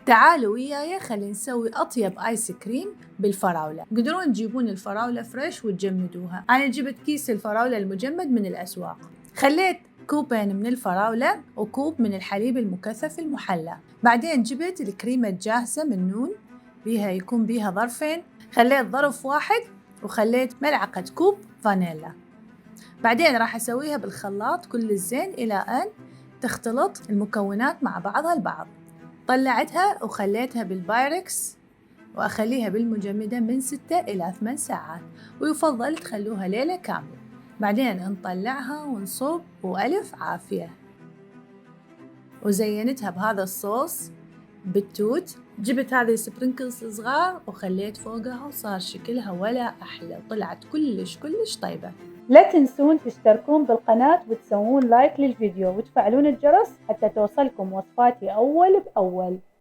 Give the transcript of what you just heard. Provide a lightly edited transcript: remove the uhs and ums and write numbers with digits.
تعالوا وياي خلينا نسوي أطيب آيس كريم بالفراولة. تقدرون تجيبون الفراولة فريش وتجمدوها. أنا جبت كيس الفراولة المجمد من الأسواق. خليت كوبين من الفراولة وكوب من الحليب المكثف المحلى. بعدين جبت الكريمة الجاهزة من نون يكون بيها ظرفين. خليت ظرف واحد وخليت ملعقة كوب فانيلا. بعدين راح أسويها بالخلاط كل الزين إلى أن تختلط المكونات مع بعضها البعض. طلعتها وخليتها بالبايركس وأخليها بالمجمدة من 6 إلى 8 ساعات، ويفضل تخلوها ليلة كاملة. بعدين نطلعها ونصب وألف عافية. وزينتها بهذا الصوص بالتوت. جبت هذه السبرينكلز صغار وخليت فوقها وصار شكلها ولا أحلى، وطلعت كلش طيبة. لا تنسون تشتركون بالقناة وتسوون لايك للفيديو وتفعلون الجرس حتى توصلكم وصفاتي أول بأول.